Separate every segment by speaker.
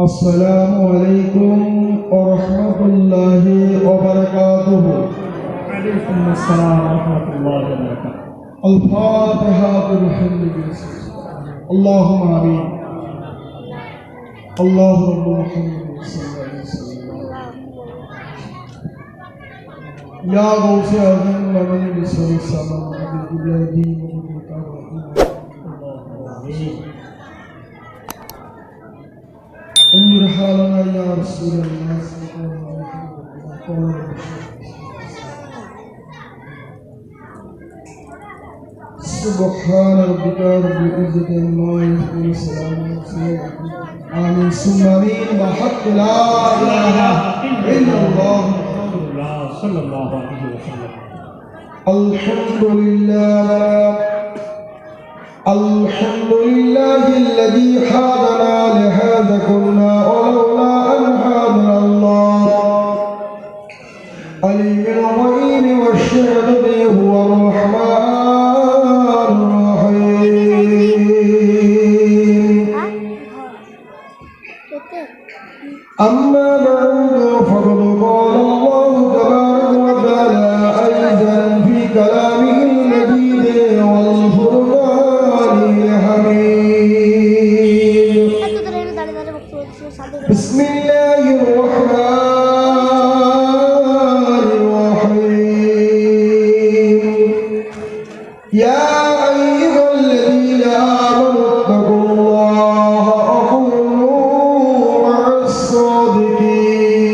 Speaker 1: السلام عليكم ورحمة الله وبركاته.
Speaker 2: وعليكم السلام ورحمة الله وبركاته.
Speaker 1: الفاتحة بالحمد لله. اللهم آمين. الله رب محمد صلى الله عليه وسلم. يا غوث أعظم ومن بسر السماء بالبلاد انظر حالنا يا رسول الله سبحان ربك رب العزة عما يصفون وسلام على المرسلين آمين ثم آمين بحق لا إله إلا الله
Speaker 2: صلى الله عليه وسلم.
Speaker 1: الحمد لله الذي هدانا لهذا كنا ولولا أن هدانا الله عليم الغيب والشهادة هو الرحمن الرحيم. أما بعد فقد قال الله تبارك وتعالى أيضا في كلامه المجيد والفرقان الحميد. بسم الله الرحمن الرحيم. يا أيها الذين آمنوا اتقوا الله وكونوا مع الصادقين.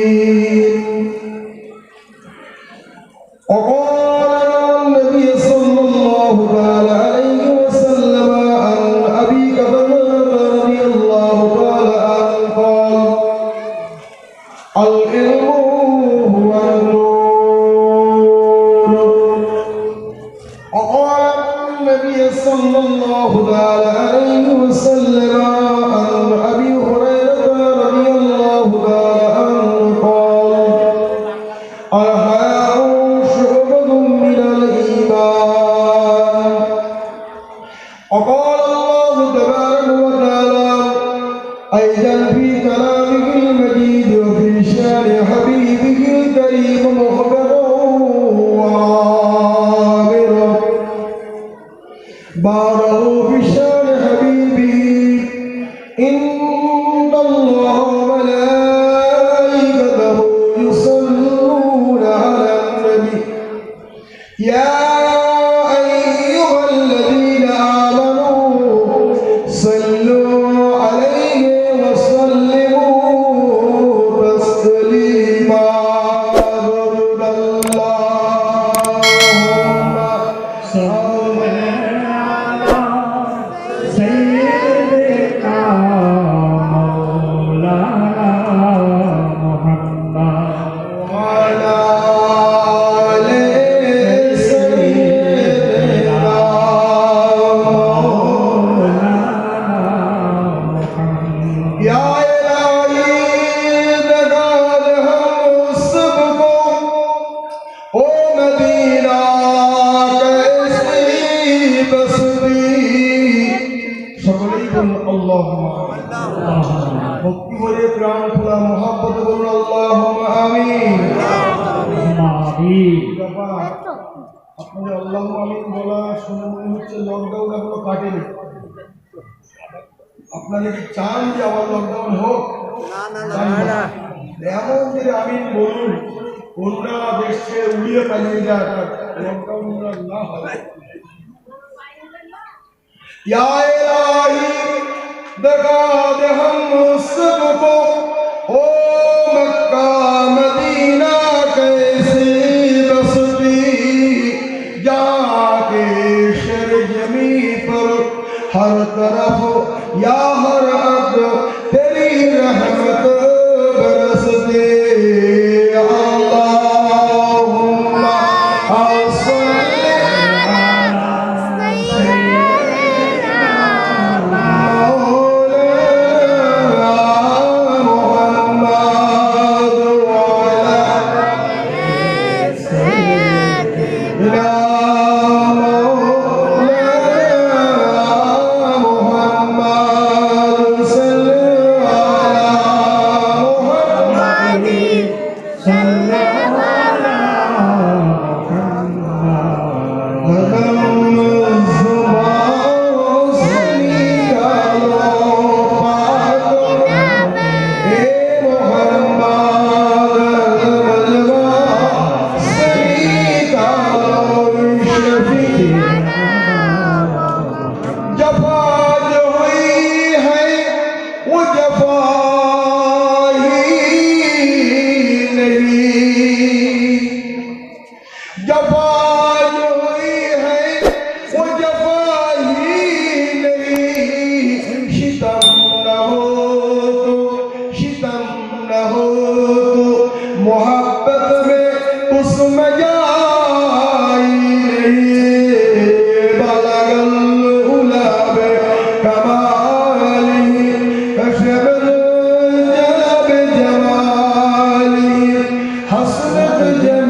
Speaker 1: وقال النبي صلى الله عليه وسلم عن أبي قتادة رضي الله تعالى عنه قال العلم هو النور. وقال النبي صلى الله عليه وسلم عن أبي هريرة رضي الله عنه قال الحياء شعبة من الإيمان. وقال الله تبارك وتعالى أيضا في كلامه المجيد وفي شان حبيبه الكريم مخبرا وعامرا بارك في شان حبيبه إن الله وملائكته يصلون على النبي يا أيها الذين آمنوا صلوا عليه وسلموا تسليما. ضرب اللهم
Speaker 2: صل على سيدنا مولانا محمد
Speaker 1: وعلى آل سيدنا
Speaker 2: مولانا محمد.
Speaker 1: يا إلهي لقد هم السبق ومدينة كاسمي بسبي সকলেই বলুন আল্লাহুম্মা ভক্তি ভরে প্রাণ খোলা মহব্বত বলুন আল্লাহুম্মা আমিন। বাবা আপনাদের আল্লাহুম্মা আমিন বলা শুনে মনে হচ্ছে লকডাউন এখনো কাটেনি। আপনারা কি চান যে আবার লকডাউন হোক? না। এমন যে আমিন বলুন অন্যরা দেশে উড়িয়ে পালিয়ে যায় লকডাউন না হয়। या इलाही दगा दे हम सबको ओ मक्का मदीना कैसी बसती जाके शर जमी पर हर तरफ या हर अद तेरी रहमत बरसते। अल्लाहुम्मा सल्ली अला सय्यिदना मौलाना मुहम्मद व अला आलि सय्यिदना मौलाना أصلح